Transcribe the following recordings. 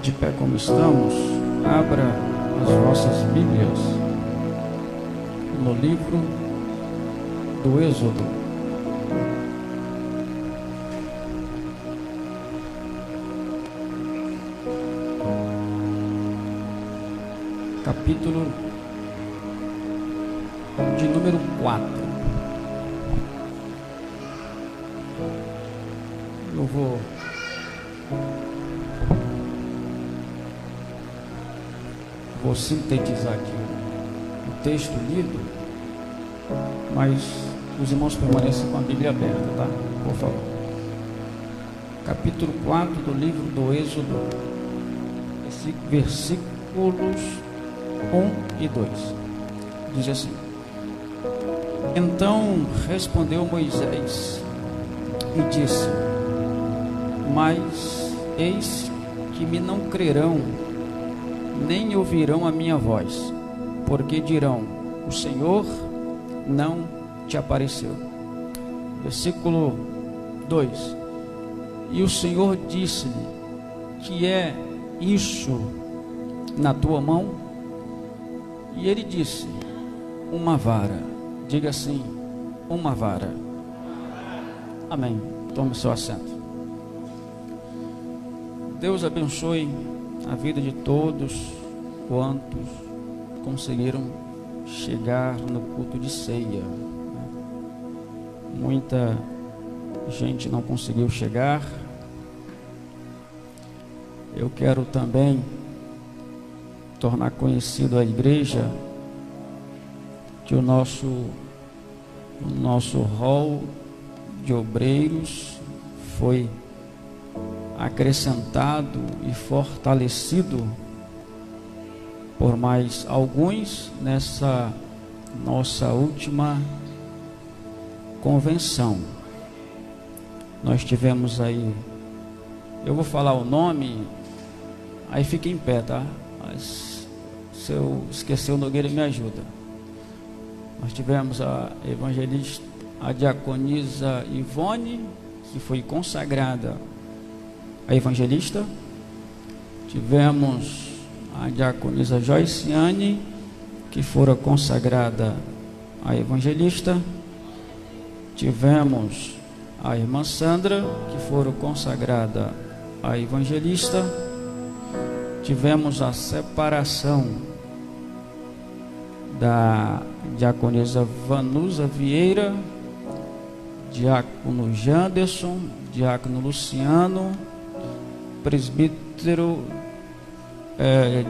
de pé como estamos, abra as vossas Bíblias no livro do Êxodo. Capítulo de número 4. Eu vou sintetizar aqui o texto lido, mas os irmãos permaneçam com a Bíblia aberta, tá? Por favor. Capítulo 4 do livro do Êxodo, versículos 1 e 2. Diz assim: Então respondeu Moisés e disse: Mas eis que me não crerão, nem ouvirão a minha voz, porque dirão: o Senhor não te apareceu. Versículo 2: E o Senhor disse-lhe: Que é isso na tua mão? E ele disse: uma vara. Diga assim: uma vara. Amém. Tome seu assento. Deus abençoe a vida de todos quantos conseguiram chegar no culto de ceia. Muita gente não conseguiu chegar. Eu quero também tornar conhecido à igreja que o nosso rol de obreiros foi acrescentado e fortalecido por mais alguns nessa nossa última convenção. Nós tivemos aí, eu vou falar o nome, aí fica em pé, tá? Mas se eu esquecer o Nogueira, me ajuda. Nós tivemos a evangelista, a diaconisa Ivone, que foi consagrada a evangelista. Tivemos a diaconisa Joiciane, que fora consagrada a evangelista. Tivemos a irmã Sandra, que fora consagrada a evangelista. Tivemos a separação da diaconisa Vanusa Vieira, diácono Janderson, diácono Luciano, presbítero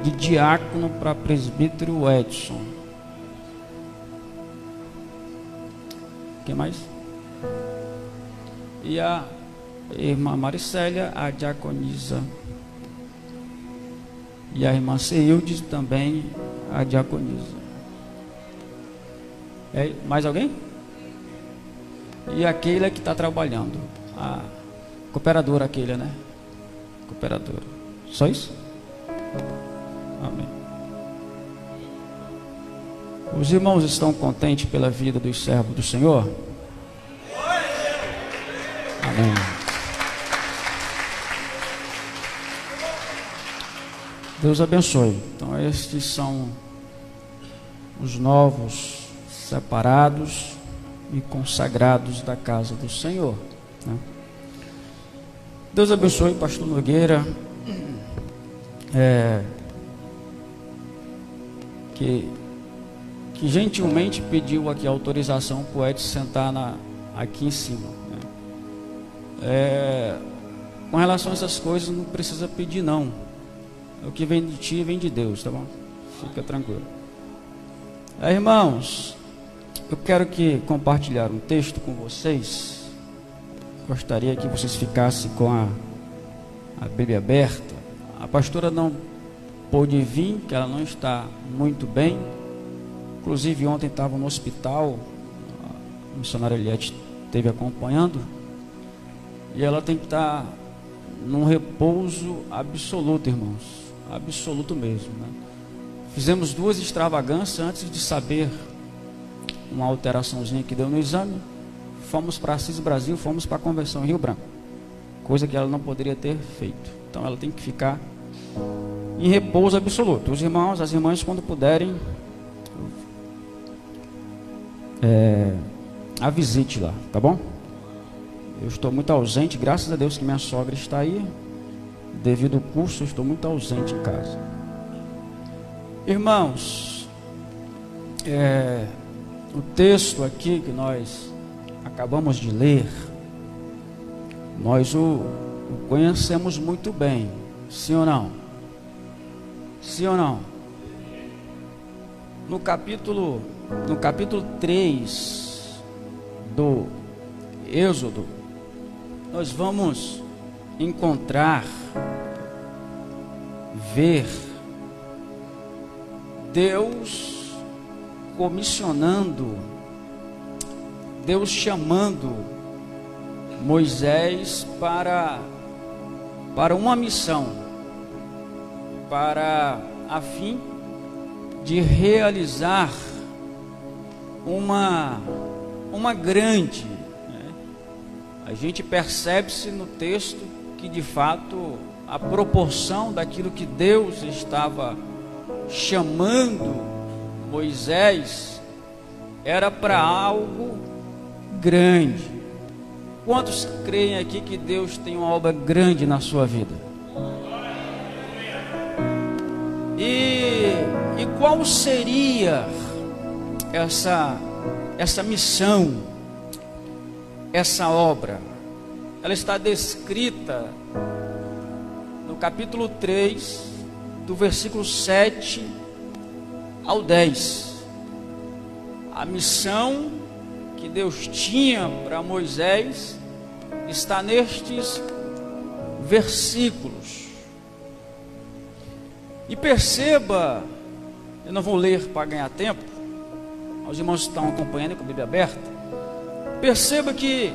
de diácono para presbítero Edson. Quem mais? E a irmã Maricélia, a diaconisa, e a irmã Ceilde também, a diaconisa. Mais alguém? E a Keila, que está trabalhando, a cooperadora, a Keila, né? Cooperadora. Só isso? Amém. Os irmãos estão contentes pela vida dos servos do Senhor? Amém. Deus abençoe. Então estes são os novos separados e consagrados da casa do Senhor, né? Deus abençoe pastor Nogueira, que gentilmente pediu aqui autorização para o Edson sentar aqui em cima, né? Com relação a essas coisas não precisa pedir não. O que vem de ti vem de Deus, tá bom? Fica tranquilo. Irmãos, eu quero compartilhar um texto com vocês. Gostaria que vocês ficassem com a Bíblia aberta. A pastora não pôde vir, que ela não está muito bem. Inclusive ontem estava no hospital, a missionária Eliette esteve acompanhando, e ela tem que estar num repouso absoluto, irmãos, absoluto mesmo, né? Fizemos 2 extravagâncias antes de saber uma alteraçãozinha que deu no exame. Fomos para Assis Brasil, fomos para a convenção em Rio Branco, coisa que ela não poderia ter feito. Então ela tem que ficar em repouso absoluto. Os irmãos, as irmãs, quando puderem, a visite lá, tá bom? Eu estou muito ausente, graças a Deus que minha sogra está aí. Devido ao curso, eu estou muito ausente em casa. Irmãos, o texto aqui que nós acabamos de ler, nós o conhecemos muito bem, sim ou não? Sim ou não? No capítulo 3 do Êxodo, nós vamos encontrar, ver Deus comissionando, Deus chamando Moisés para uma missão, a fim de realizar uma grande, né? A gente percebe-se no texto que de fato a proporção daquilo que Deus estava chamando Moisés era para algo grande. Quantos creem aqui que Deus tem uma obra grande na sua vida? E qual seria essa missão, essa obra? Ela está descrita no capítulo 3, do versículo 7 ao 10. A missão que Deus tinha para Moisés está nestes versículos. E perceba, eu não vou ler para ganhar tempo, os irmãos estão acompanhando com a Bíblia aberta. Perceba que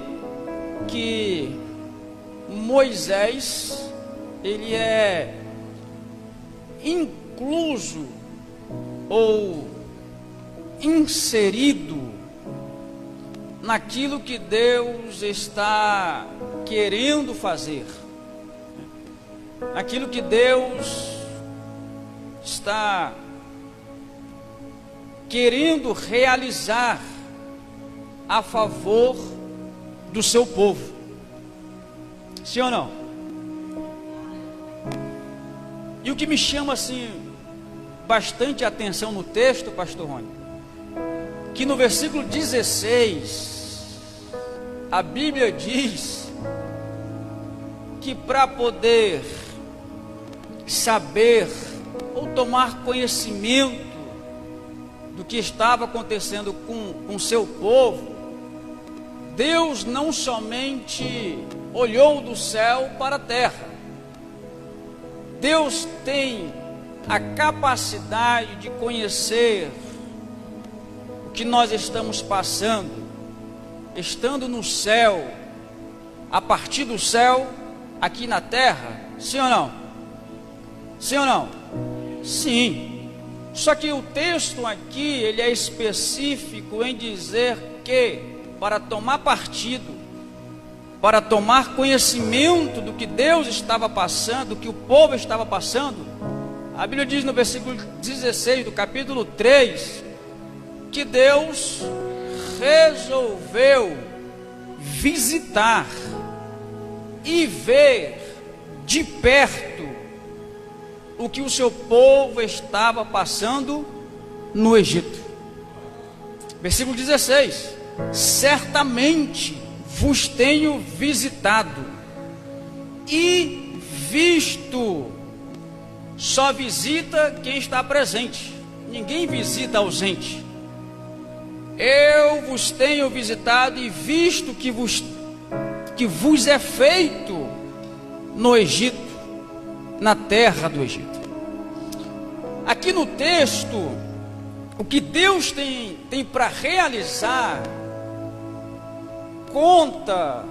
Moisés, ele é incluso ou inserido naquilo que Deus está querendo fazer, naquilo que Deus está querendo realizar a favor do seu povo. Sim ou não? E o que me chama assim bastante atenção no texto, pastor Rony, que no versículo 16 a Bíblia diz que para poder saber ou tomar conhecimento do que estava acontecendo com seu povo, Deus não somente olhou do céu para a terra. Deus tem a capacidade de conhecer o que nós estamos passando, estando no céu, a partir do céu, aqui na terra. Sim ou não? Sim ou não? Sim. Só que o texto aqui, ele é específico em dizer que, para tomar partido, para tomar conhecimento do que Deus estava passando, do que o povo estava passando, a Bíblia diz no versículo 16 do capítulo 3, que Deus resolveu visitar e ver de perto o que o seu povo estava passando no Egito. Versículo 16: certamente vos tenho visitado e visto. Só visita quem está presente, ninguém visita ausente. Eu vos tenho visitado e visto que vos é feito no Egito, na terra do Egito. Aqui no texto, o que Deus tem para realizar conta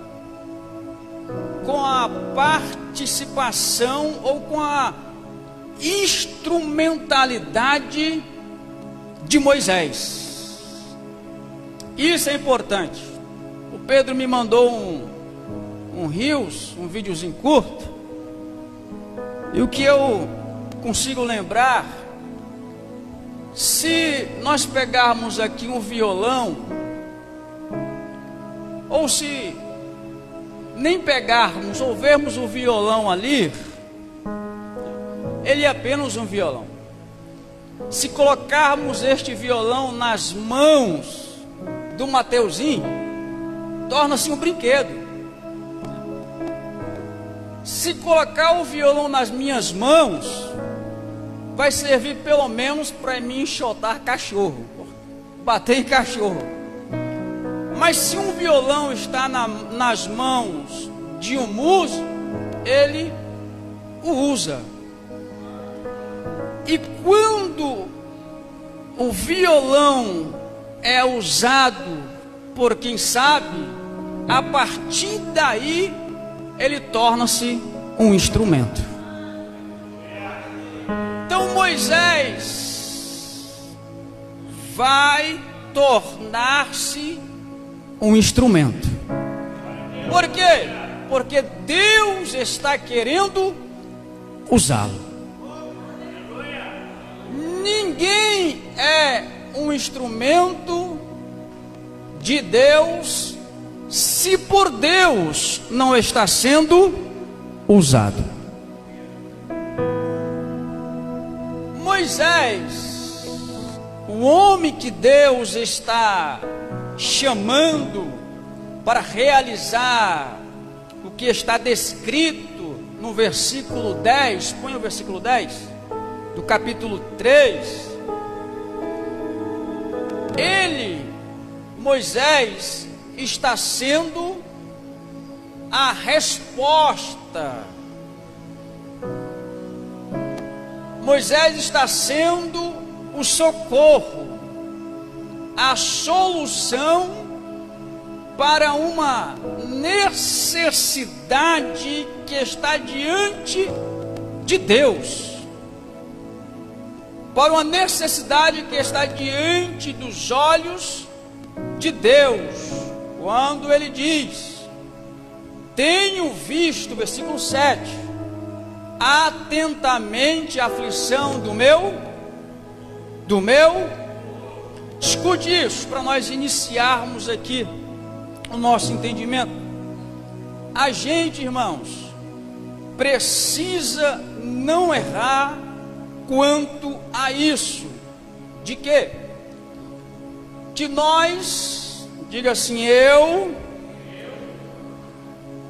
com a participação ou com a instrumentalidade de Moisés. Isso é importante. O Pedro me mandou um videozinho curto, E o que eu consigo lembrar, se nós pegarmos aqui um violão, ou se nem pegarmos ou vermos o violão ali, ele é apenas um violão. Se colocarmos este violão nas mãos do Mateuzinho, torna-se um brinquedo. Se colocar o violão nas minhas mãos, vai servir pelo menos para mim enxotar cachorro, bater em cachorro. Mas se um violão está nas mãos de um músico, ele o usa. E quando o violão é usado por quem sabe, a partir daí ele torna-se um instrumento. Então Moisés vai tornar-se um instrumento. Por quê? Porque Deus está querendo usá-lo. Ninguém é um instrumento de Deus se por Deus não está sendo usado. Moisés, o homem que Deus está chamando para realizar o que está descrito no versículo 10, põe o versículo 10 do capítulo 3, Moisés, está sendo a resposta. Moisés está sendo o socorro, a solução para uma necessidade que está diante de Deus. Para uma necessidade que está diante dos olhos de Deus, quando ele diz: tenho visto, versículo 7, atentamente a aflição do meu, escute isso, para nós iniciarmos aqui o nosso entendimento. A gente, irmãos, precisa não errar quanto a isso. De quê? Que nós, diga assim,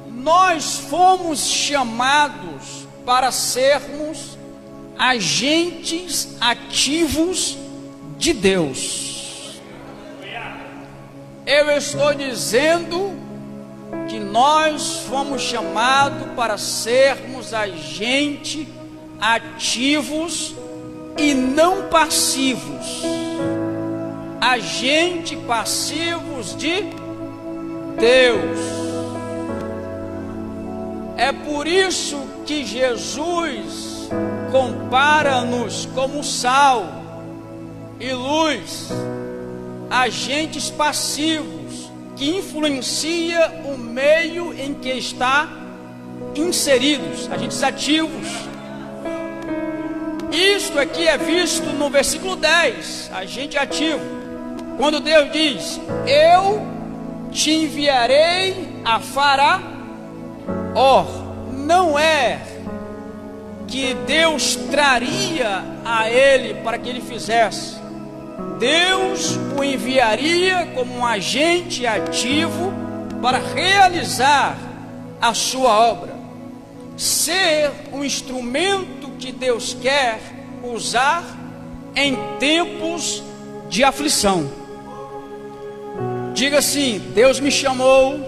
nós fomos chamados para sermos agentes ativos de Deus. Eu estou dizendo que nós fomos chamados para sermos agentes ativos e não passivos. Agentes passivos de Deus. É por isso que Jesus compara-nos como sal e luz, agentes passivos que influencia o meio em que está inseridos, agentes ativos. Isto aqui é visto no versículo 10, agente ativo, quando Deus diz: eu te enviarei a Faraó. Não é que Deus traria a ele para que ele fizesse. Deus o enviaria como um agente ativo para realizar a sua obra, ser um instrumento que Deus quer usar em tempos de aflição. Diga assim: Deus me chamou,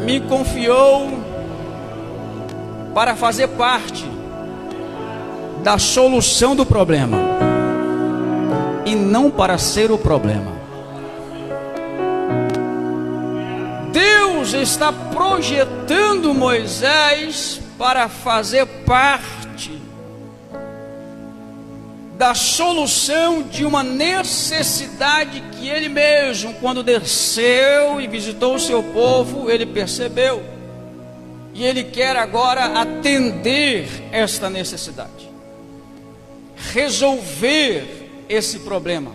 me confiou para fazer parte da solução do problema e não para ser o problema. Deus está projetando Moisés para fazer parte da solução de uma necessidade que ele mesmo, quando desceu e visitou o seu povo, ele percebeu. E Ele quer agora atender esta necessidade, resolver esse problema.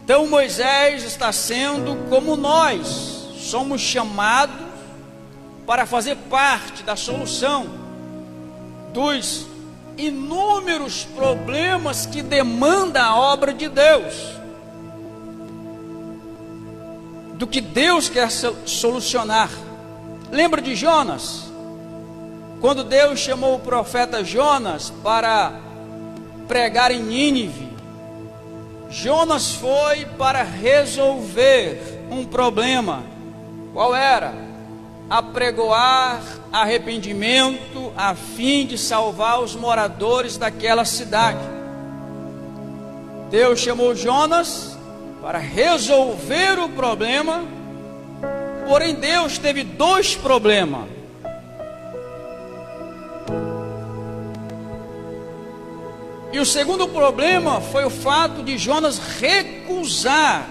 Então Moisés está sendo como nós, somos chamados para fazer parte da solução dos inúmeros problemas que demanda a obra de Deus, do que Deus quer solucionar. Lembra de Jonas? Quando Deus chamou o profeta Jonas para pregar em Nínive, Jonas foi para resolver um problema. Qual era? Apregoar arrependimento a fim de salvar os moradores daquela cidade. Deus chamou Jonas para resolver o problema, porém Deus teve dois problemas. E o segundo problema foi o fato de Jonas recusar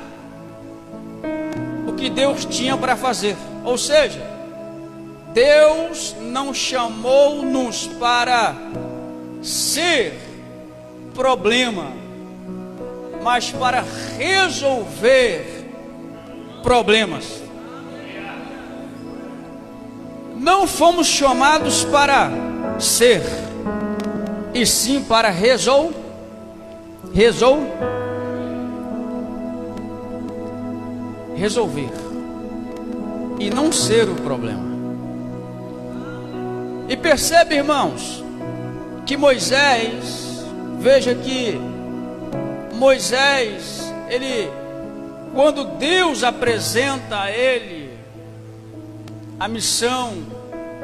o que Deus tinha para fazer. Ou seja, Deus não chamou-nos para ser problema, mas para resolver problemas. Não fomos chamados para ser, e sim para resolver. E não ser o problema. E percebe, irmãos, que Moisés, veja que Moisés, quando Deus apresenta a ele a missão,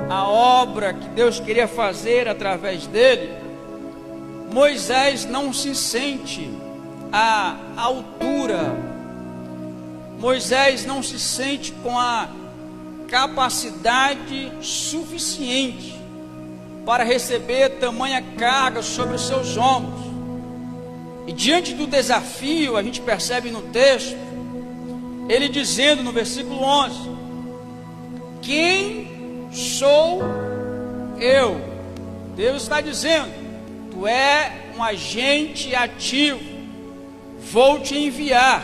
a obra que Deus queria fazer através dele, Moisés não se sente à altura, Moisés não se sente com a capacidade suficiente para receber tamanha carga sobre os seus ombros. E diante do desafio, a gente percebe no texto, ele dizendo no versículo 11: quem sou eu? Deus está dizendo: tu é um agente ativo, vou te enviar.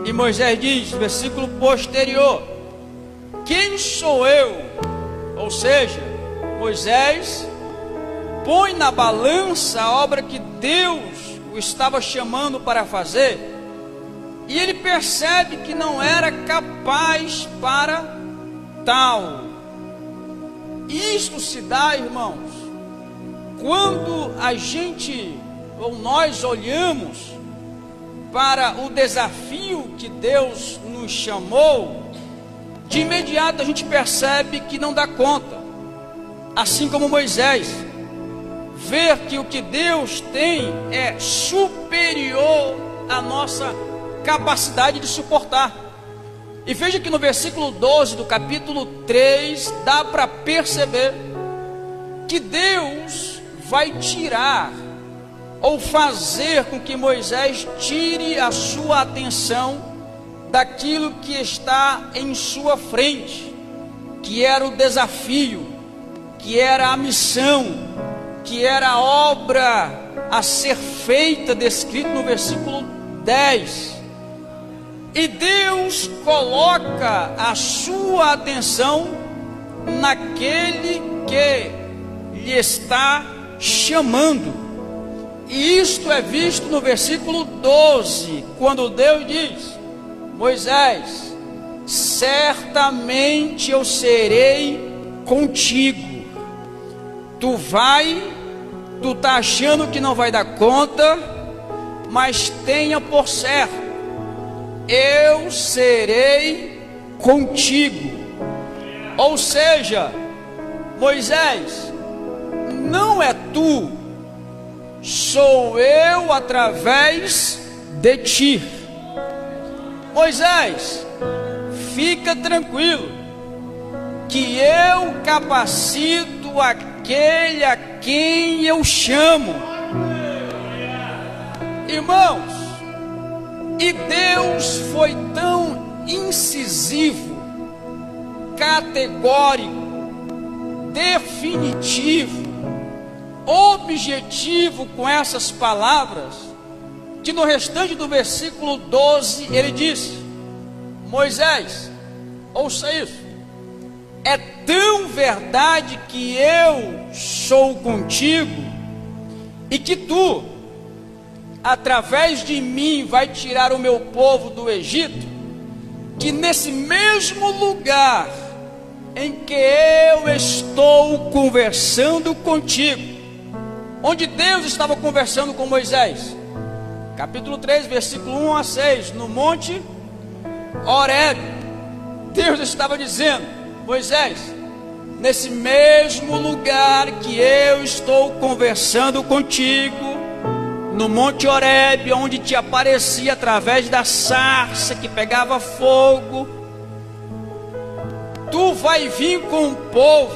E Moisés diz, no versículo posterior: quem sou eu? Ou seja, Moisés põe na balança a obra que Deus o estava chamando para fazer, e ele percebe que não era capaz para tal. Isto se dá, irmãos, quando a gente, ou nós olhamos para o desafio que Deus nos chamou, de imediato a gente percebe que não dá conta. Assim como Moisés, ver que o que Deus tem é superior à nossa capacidade de suportar. E veja que no versículo 12 do capítulo 3, dá para perceber que Deus vai tirar, ou fazer com que Moisés tire a sua atenção daquilo que está em sua frente, que era o desafio, que era a missão, que era a obra a ser feita, descrito no versículo 10. E Deus coloca a sua atenção naquele que lhe está chamando. E isto é visto no versículo 12, quando Deus diz: Moisés, certamente eu serei contigo. Tu está achando que não vai dar conta, mas tenha por certo, eu serei contigo. Ou seja, Moisés, não é tu, sou eu através de ti. Moisés, fica tranquilo, que eu capacito aquele a quem eu chamo. Irmãos, e Deus foi tão incisivo, categórico, definitivo, objetivo com essas palavras, que no restante do versículo 12 ele diz: Moisés, ouça isso, é tão verdade que eu sou contigo e que tu, através de mim, vai tirar o meu povo do Egito, que nesse mesmo lugar em que eu estou conversando contigo, onde Deus estava conversando com Moisés, capítulo 3, versículo 1 a 6, no monte Horebe, Deus estava dizendo: Moisés, nesse mesmo lugar que eu estou conversando contigo, no monte Horebe, onde te aparecia através da sarça que pegava fogo, tu vai vir com o povo,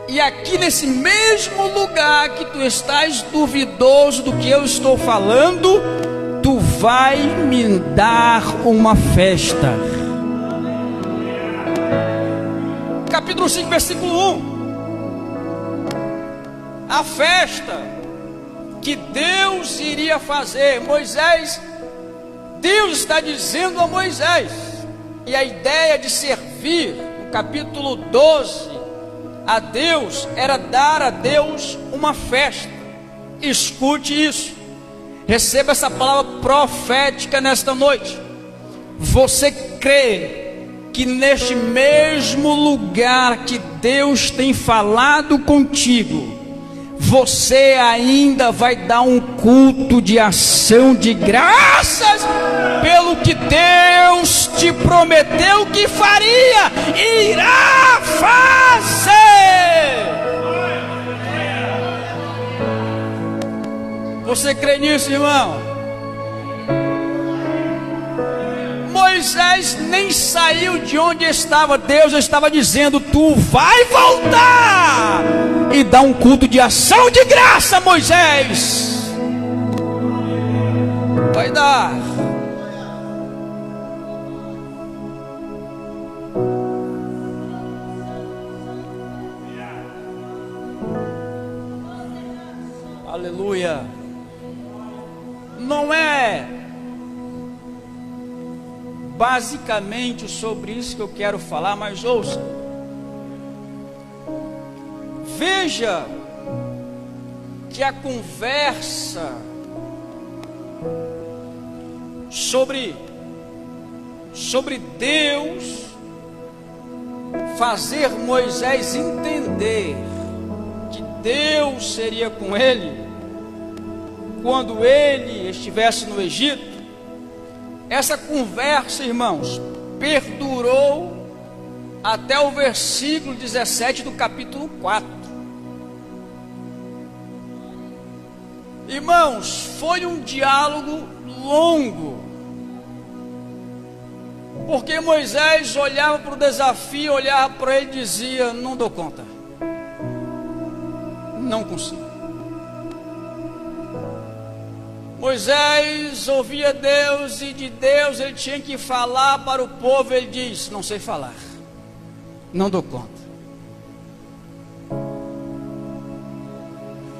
e aqui nesse mesmo lugar que tu estás duvidoso do que eu estou falando, tu vai me dar uma festa. Capítulo 5, versículo 1. A festa que Deus iria fazer. Moisés, Deus está dizendo a Moisés, e a ideia de servir, no capítulo 12, a Deus, era dar a Deus uma festa. Escute isso, receba essa palavra profética nesta noite. Você crê que neste mesmo lugar que Deus tem falado contigo, você ainda vai dar um culto de ação de graças pelo que Deus te prometeu que faria, irá fazer. Você crê nisso, irmão? Moisés nem saiu de onde estava. Deus estava dizendo: tu vai voltar e dar um culto de ação de graça, Moisés. Vai dar. Aleluia. Não é basicamente sobre isso que eu quero falar, mas ouça. Veja que a conversa sobre Deus fazer Moisés entender que Deus seria com ele quando ele estivesse no Egito. Essa conversa, irmãos, perdurou até o versículo 17 do capítulo 4. Irmãos, foi um diálogo longo, porque Moisés olhava para o desafio, olhava para ele e dizia: não dou conta, não consigo. Moisés ouvia Deus, e de Deus ele tinha que falar para o povo. Ele diz: não sei falar, não dou conta.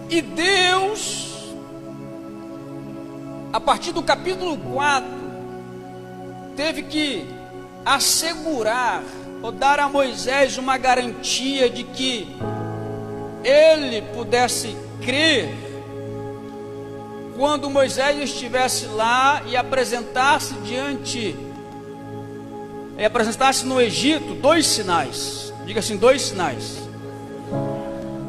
E Deus, a partir do capítulo 4, teve que assegurar ou dar a Moisés uma garantia de que ele pudesse crer quando Moisés estivesse lá e apresentasse no Egito 2 sinais. Diga assim: 2 sinais.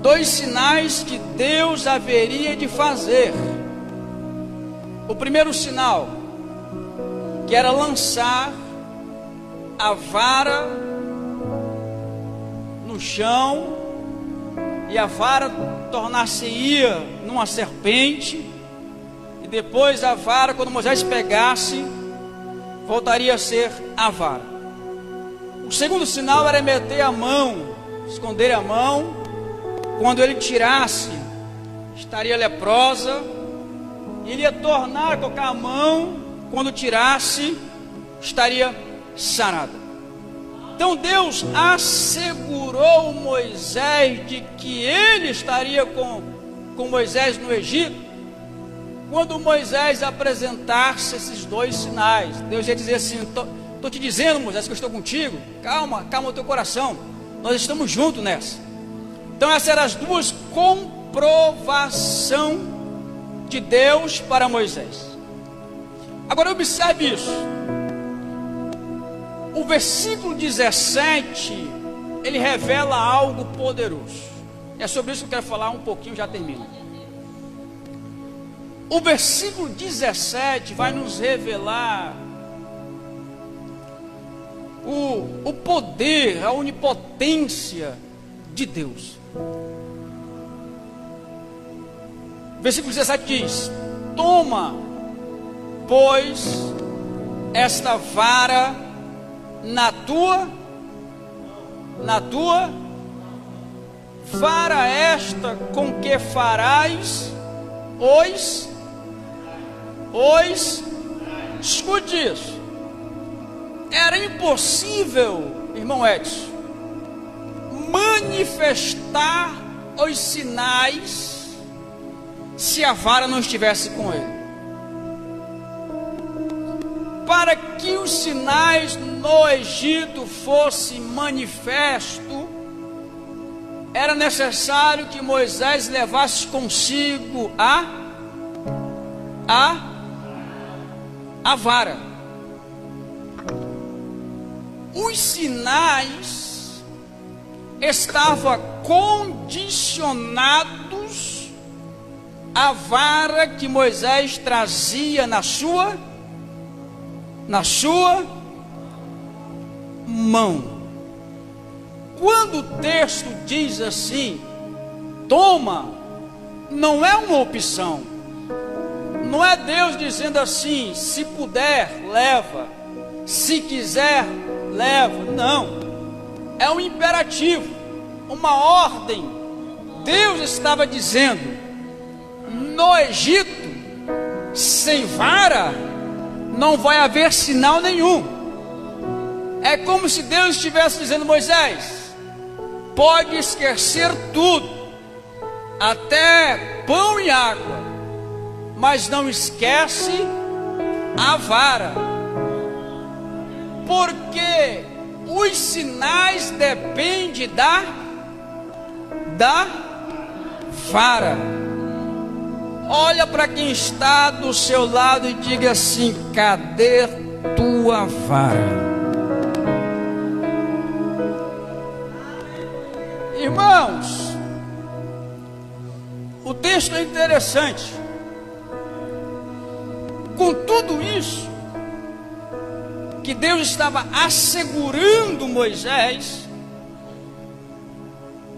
2 sinais que Deus haveria de fazer. O primeiro sinal, que era lançar a vara no chão, e a vara tornar-se-ia numa serpente, e depois a vara, quando Moisés pegasse, voltaria a ser a vara. O segundo sinal era meter a mão, esconder a mão. Quando ele tirasse, estaria leprosa. Ele ia tornar a colocar a mão. Quando tirasse, estaria sarada. Então Deus assegurou Moisés de que ele estaria com Moisés no Egito, quando Moisés apresentasse esses dois sinais. Deus ia dizer assim: estou te dizendo, Moisés, que eu estou contigo. Calma o teu coração, nós estamos juntos nessa. Então essas eram as duas comprovações de Deus para Moisés. Agora observe isso. O versículo 17, ele revela algo poderoso. É sobre isso que eu quero falar um pouquinho, já termino. O versículo 17 vai nos revelar o poder, a onipotência de Deus. O versículo 17 diz: toma, pois, esta vara na tua vara esta com que farás escute isso. Era impossível, irmão Edson, manifestar os sinais se a vara não estivesse com ele. Para que os sinais no Egito fossem manifestos, era necessário que Moisés levasse consigo a vara. Os sinais estavam condicionados à vara que Moisés trazia na sua mão. Quando o texto diz assim, toma, não é uma opção. Não é Deus dizendo assim, se puder, leva, se quiser, leva. Não, é um imperativo, uma ordem. Deus estava dizendo: no Egito, sem vara, não vai haver sinal nenhum. É como se Deus estivesse dizendo: Moisés, pode esquecer tudo, até pão e água, mas não esquece a vara, porque os sinais dependem da vara. Olha para quem está do seu lado e diga assim: cadê tua vara? Irmãos, o texto é interessante. Com tudo isso que Deus estava assegurando Moisés,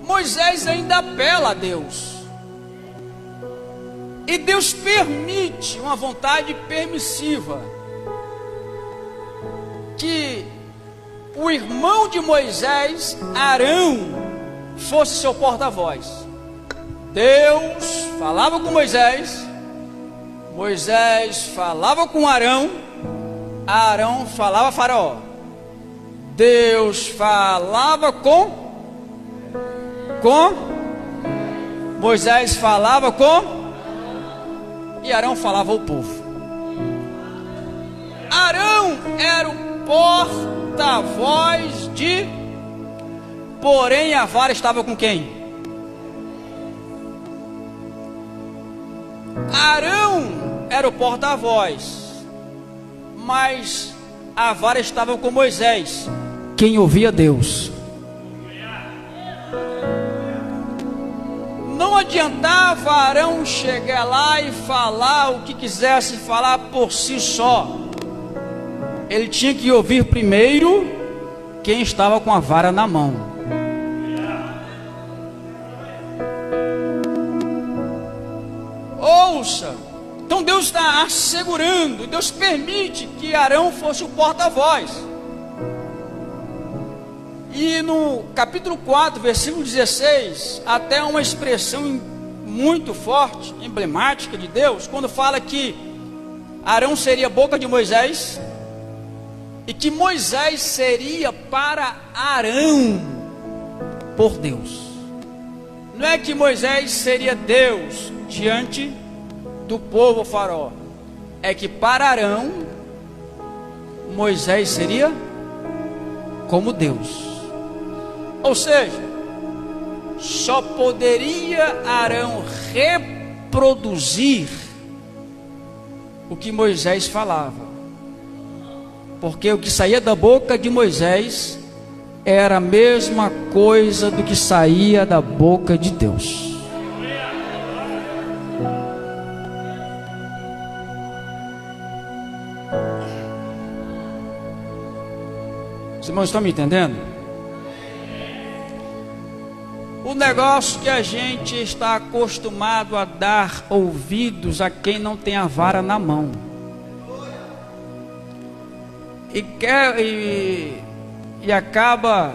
Moisés ainda apela a Deus. E Deus permite uma vontade permissiva, que o irmão de Moisés, Arão, fosse seu porta-voz. Deus falava com Moisés, Moisés falava com Arão, Arão falava a Faraó. Deus falava com Moisés, falava e Arão falava ao povo. Arão era o porta-voz porém a vara estava com quem? Arão era o porta-voz, mas a vara estava com Moisés, quem ouvia Deus. Não adiantava Arão chegar lá e falar o que quisesse falar por si só. Ele tinha que ouvir primeiro quem estava com a vara na mão. Ouça, então Deus está assegurando, Deus permite que Arão fosse o porta-voz. E no capítulo 4, versículo 16, até uma expressão muito forte, emblemática de Deus, quando fala que Arão seria a boca de Moisés e que Moisés seria para Arão por Deus. Não é que Moisés seria Deus diante do povo faraó, é que para Arão Moisés seria como Deus. Ou seja, só poderia Arão reproduzir o que Moisés falava, porque o que saía da boca de Moisés era a mesma coisa do que saía da boca de Deus. Os irmãos estão me entendendo? O negócio que a gente está acostumado a dar ouvidos a quem não tem a vara na mão. E acaba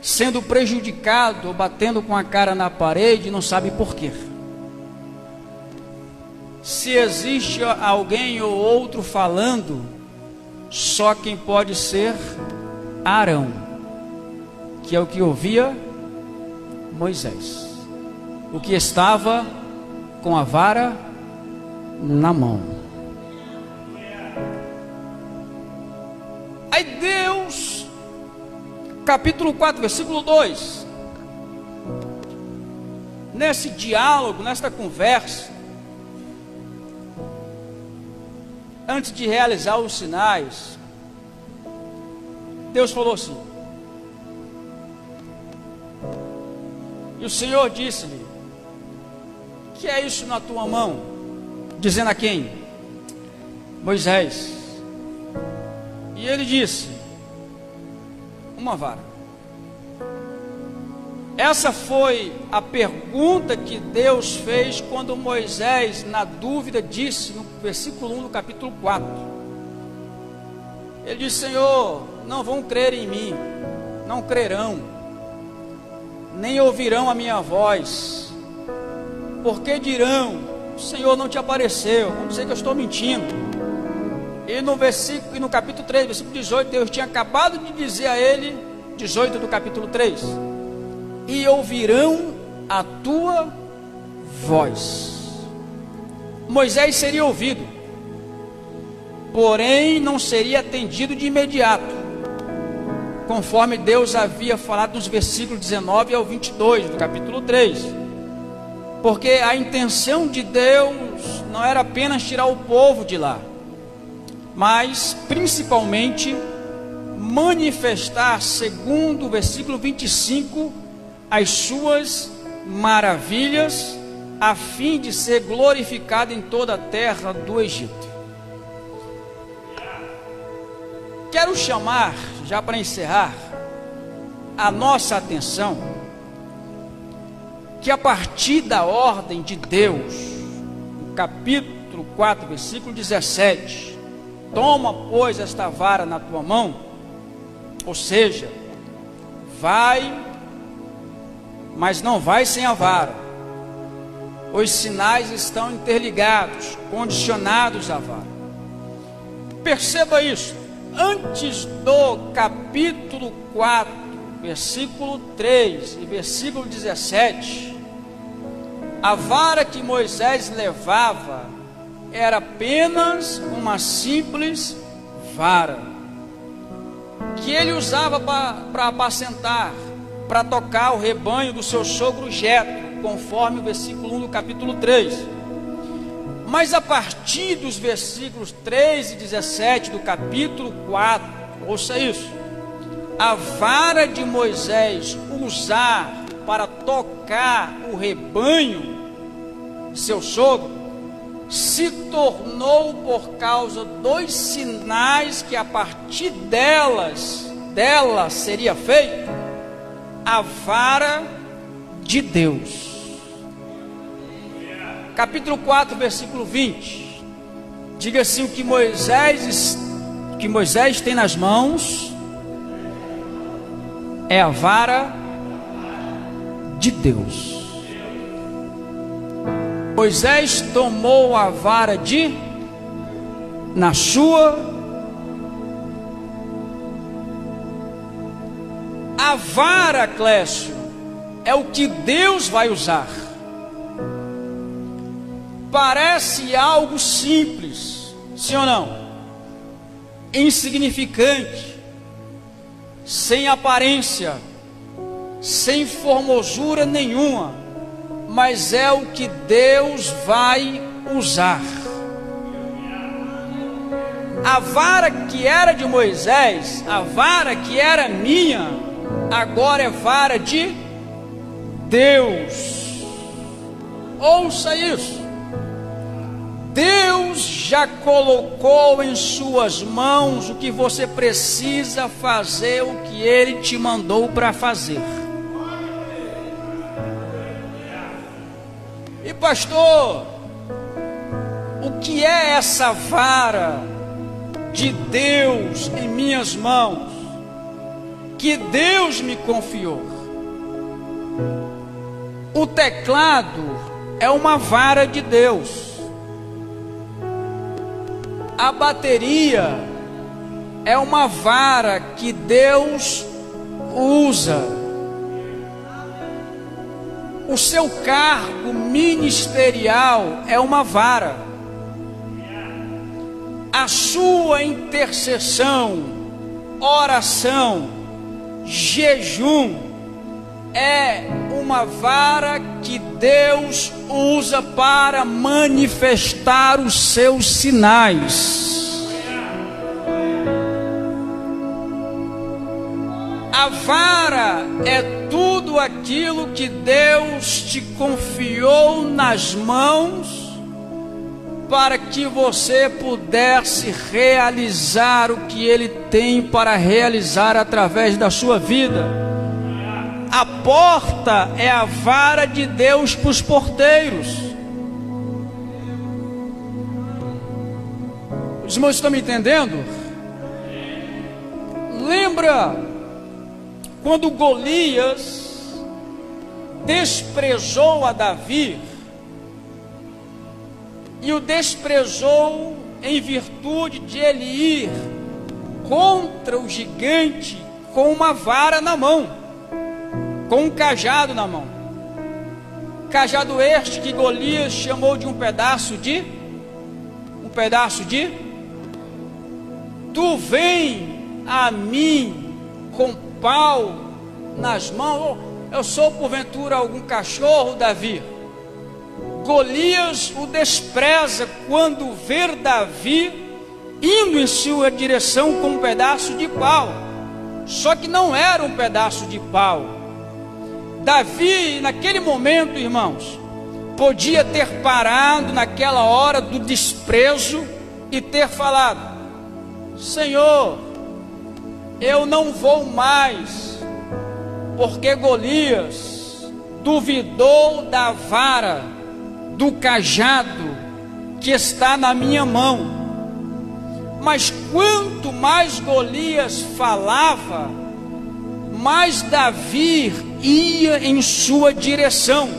sendo prejudicado ou batendo com a cara na parede e não sabe por quê. Se existe alguém ou outro falando, só quem pode ser Arão, que é o que ouvia Moisés, o que estava com a vara na mão. Aí Deus, capítulo 4, versículo 2, nesse diálogo, nesta conversa, antes de realizar os sinais, Deus falou assim: e o Senhor disse-lhe: que é isso na tua mão? Dizendo a quem? Moisés. E ele disse: uma vara. Essa foi a pergunta que Deus fez quando Moisés, na dúvida, disse no versículo 1 do capítulo 4. Ele disse: Senhor, não vão crer em mim, não crerão, nem ouvirão a minha voz, porque dirão: o Senhor não te apareceu, vão dizer que eu estou mentindo. E no capítulo 3, versículo 18, Deus tinha acabado de dizer a ele, 18 do capítulo 3, e ouvirão a tua voz. Moisés seria ouvido, porém não seria atendido de imediato, conforme Deus havia falado nos versículos 19 ao 22 do capítulo 3, porque a intenção de Deus não era apenas tirar o povo de lá, mas principalmente manifestar, segundo o versículo 25, as suas maravilhas, a fim de ser glorificado em toda a terra do Egito. Quero chamar, já para encerrar, a nossa atenção, que a partir da ordem de Deus, no capítulo 4, versículo 17, toma, pois, esta vara na tua mão, ou seja, vai, mas não vai sem a vara. Os sinais estão interligados, condicionados à vara. Perceba isso. Antes do capítulo 4, versículo 3 e versículo 17, a vara que Moisés levava era apenas uma simples vara, que ele usava para apacentar, para tocar o rebanho do seu sogro Jetro, conforme o versículo 1 do capítulo 3. Mas a partir dos versículos 3 e 17 do capítulo 4, ouça isso, a vara de Moisés usar para tocar o rebanho de seu sogro se tornou, por causa dos sinais que a partir dela seria feito, a vara de Deus. Capítulo 4, versículo 20, diga assim: o que Moisés tem nas mãos é a vara de Deus. Moisés tomou a vara de na sua. A vara, Clécio, é o que Deus vai usar. Parece algo simples, sim ou não? Insignificante, sem aparência, sem formosura nenhuma, mas é o que Deus vai usar. A vara que era de Moisés, a vara que era minha, agora é vara de Deus. Ouça isso. Deus já colocou em suas mãos o que você precisa fazer, o que Ele te mandou para fazer. E pastor, o que é essa vara de Deus em minhas mãos, que Deus me confiou? O teclado é uma vara de Deus. A bateria é uma vara que Deus usa. O seu cargo ministerial é uma vara. A sua intercessão, oração, jejum é uma vara que Deus usa para manifestar os seus sinais. A vara é tudo aquilo que Deus te confiou nas mãos para que você pudesse realizar o que Ele tem para realizar através da sua vida. A porta é a vara de Deus para os porteiros. Os irmãos estão me entendendo? Lembra quando Golias desprezou a Davi, e o desprezou em virtude de ele ir contra o gigante com uma vara na mão, com um cajado na mão. Cajado este que Golias chamou de um pedaço de tu vem a mim com pau nas mãos. Eu sou porventura algum cachorro, Davi? Golias o despreza quando vê Davi indo em sua direção com um pedaço de pau. Só que não era um pedaço de pau. Davi, naquele momento, irmãos, podia ter parado naquela hora do desprezo e ter falado: Senhor, eu não vou mais, porque Golias duvidou da vara, do cajado que está na minha mão. Mas quanto mais Golias falava, mais Davi ia em sua direção.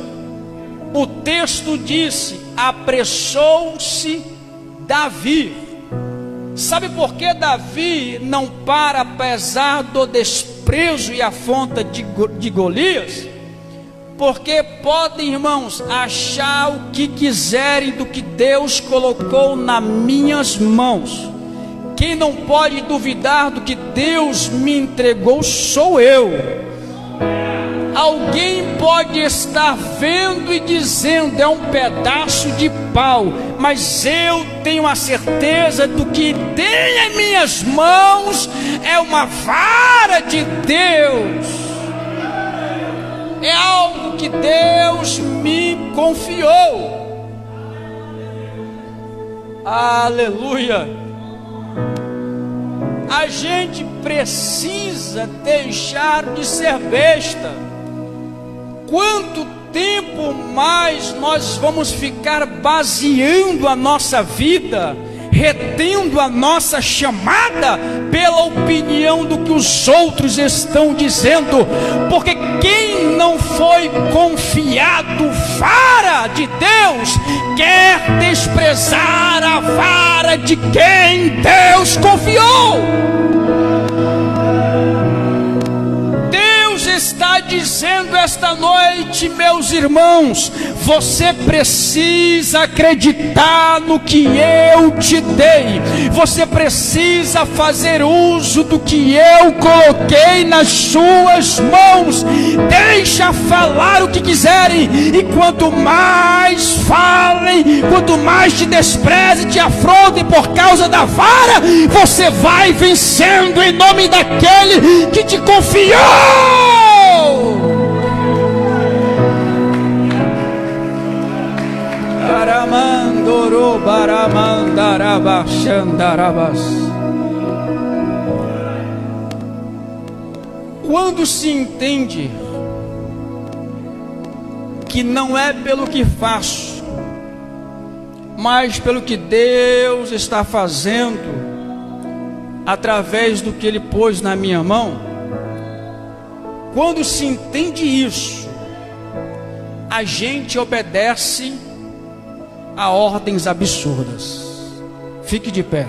O texto disse: apressou-se Davi. Sabe por que Davi não para apesar do desprezo e afronta de Golias? Porque podem, irmãos, achar o que quiserem do que Deus colocou nas minhas mãos. Quem não pode duvidar do que Deus me entregou sou eu. Alguém pode estar vendo e dizendo: é um pedaço de pau, mas eu tenho a certeza do que tem em minhas mãos é uma vara de Deus. É algo que Deus me confiou. Aleluia. A gente precisa deixar de ser besta. Quanto tempo mais nós vamos ficar baseando a nossa vida, retendo a nossa chamada pela opinião do que os outros estão dizendo? Porque quem não foi confiado vara de Deus quer desprezar a vara de quem Deus confiou. Deus está dizendo esta noite, meus irmãos, você precisa acreditar no que eu te dei. Você precisa fazer uso do que eu coloquei nas suas mãos. Deixa falar o que quiserem, e quanto mais falem, quanto mais te desprezem, te afrontem por causa da vara, você vai vencendo em nome daquele que te confiou. Quando se entende que não é pelo que faço, mas pelo que Deus está fazendo através do que Ele pôs na minha mão, quando se entende isso, a gente obedece a ordens absurdas. Fique de pé.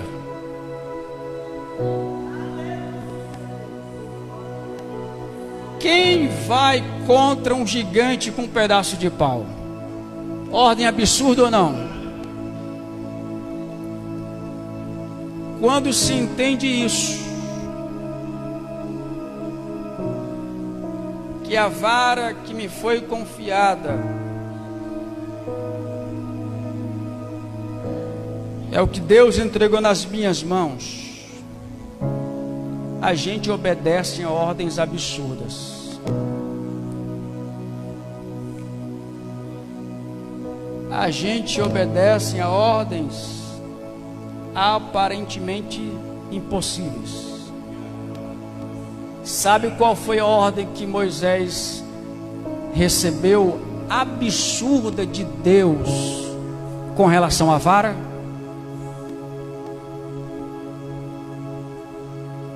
Quem vai contra um gigante com um pedaço de pau? Ordem absurda ou não? Quando se entende isso, que a vara que me foi confiada é o que Deus entregou nas minhas mãos, a gente obedece a ordens absurdas. A gente obedece a ordens aparentemente impossíveis. Sabe qual foi a ordem que Moisés recebeu absurda de Deus com relação à vara?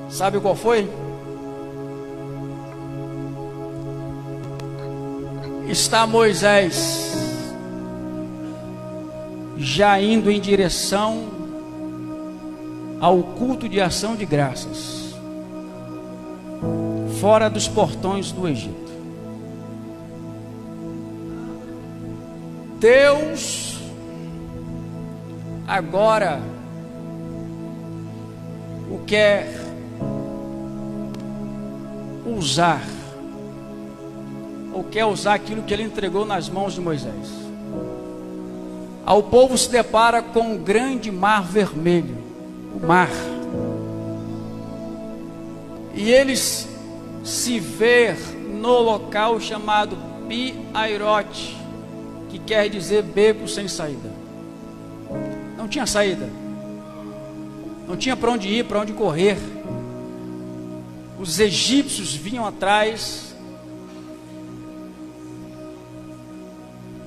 Sabe qual foi? Está Moisés já indo em direção ao culto de ação de graças, fora dos portões do Egito. Deus agora o quer usar, ou quer usar aquilo que Ele entregou nas mãos de Moisés. Ao povo se depara com um grande mar vermelho, o mar, e eles se vê no local chamado Pi-Airote, que quer dizer beco sem saída. Não tinha saída, não tinha para onde ir, para onde correr. Os egípcios vinham atrás,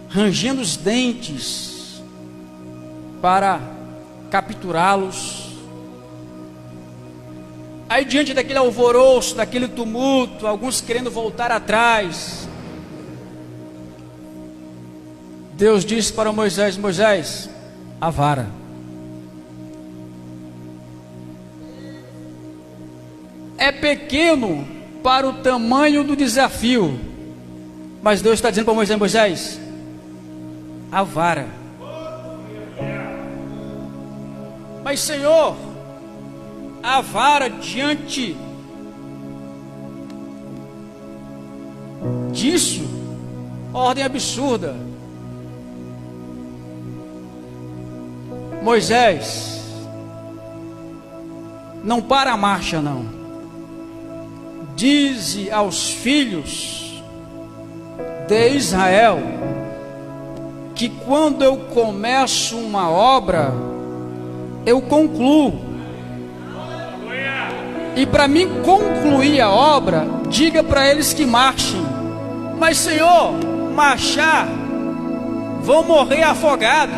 rangendo os dentes para capturá-los. Aí, diante daquele alvoroço, daquele tumulto, alguns querendo voltar atrás, Deus disse para Moisés: Moisés, a vara. É pequeno para o tamanho do desafio, mas Deus está dizendo para Moisés: Moisés, a vara. Mas Senhor, a vara diante disso, ordem absurda. Moisés, não para a marcha não. Dize aos filhos de Israel que quando eu começo uma obra, eu concluo. E para mim concluir a obra, diga para eles que marchem. Mas Senhor, marchar, vão morrer afogados,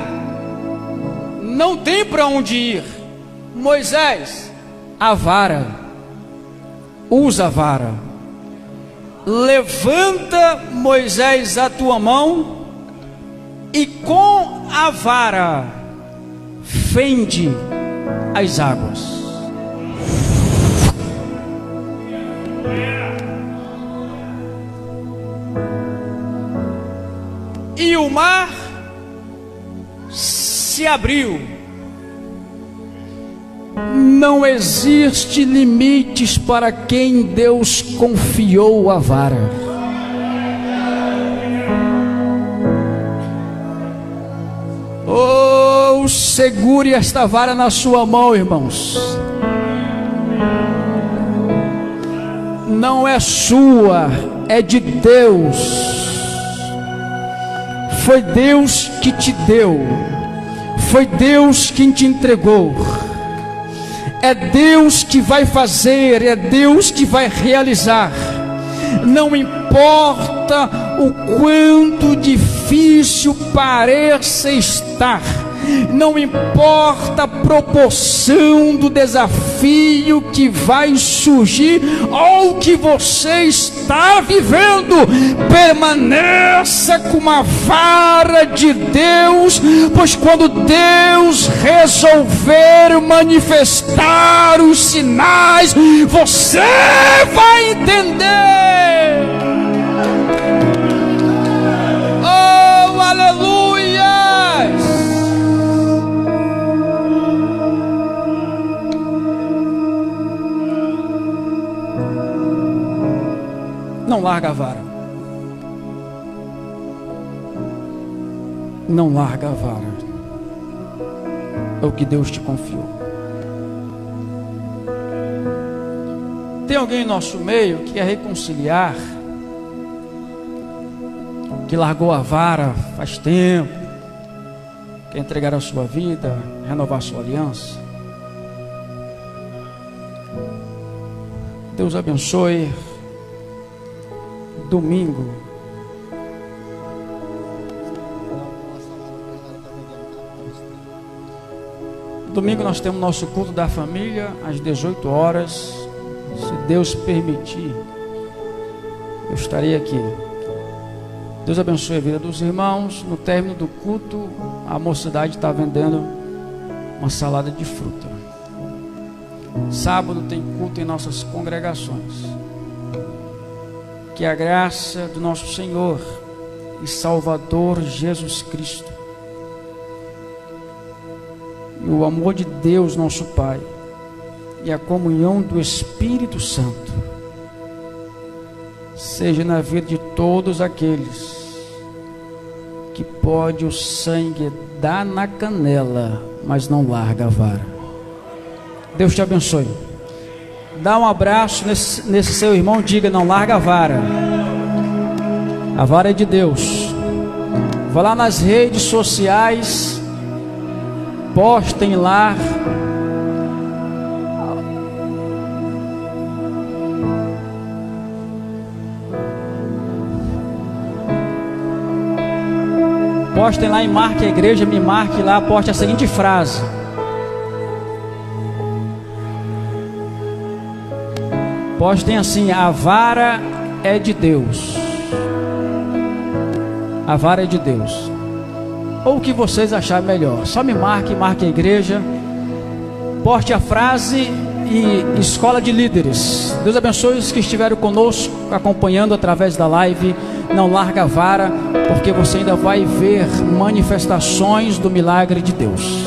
não tem para onde ir. Moisés, a vara, usa a vara. Levanta, Moisés, a tua mão, e com a vara fende as águas. E o mar se abriu. Não existe limites para quem Deus confiou a vara. Oh, segure esta vara na sua mão, irmãos. Não é sua, é de Deus. Foi Deus que te deu. Foi Deus quem te entregou. É Deus que vai fazer, é Deus que vai realizar. Não importa o quanto difícil pareça estar, não importa a proporção do desafio que vai surgir ou que você está vivendo, permaneça com a vara de Deus, pois quando Deus resolver manifestar os sinais, você vai entender. Oh, aleluia! Não larga a vara. Não larga a vara. É o que Deus te confiou. Tem alguém em nosso meio que quer reconciliar, que largou a vara faz tempo, quer entregar a sua vida, renovar a sua aliança? Deus abençoe. Domingo, nós temos nosso culto da família às 18 horas. Se Deus permitir, eu estarei aqui. Deus abençoe a vida dos irmãos. No término do culto, a mocidade está vendendo uma salada de fruta. Sábado tem culto em nossas congregações. Que a graça do nosso Senhor e Salvador Jesus Cristo, e o amor de Deus nosso Pai, e a comunhão do Espírito Santo, seja na vida de todos aqueles que pode o sangue dar na canela, mas não larga a vara. Deus te abençoe. Dá um abraço nesse seu irmão, diga: não larga a vara. A vara é de Deus. Vá lá nas redes sociais, postem lá. Postem lá e marque a igreja, me marque lá, poste a seguinte frase: postem assim: a vara é de Deus. A vara é de Deus. Ou o que vocês acharem melhor. Só me marque a igreja. Poste a frase e escola de líderes. Deus abençoe os que estiveram conosco, acompanhando através da live. Não larga a vara, porque você ainda vai ver manifestações do milagre de Deus.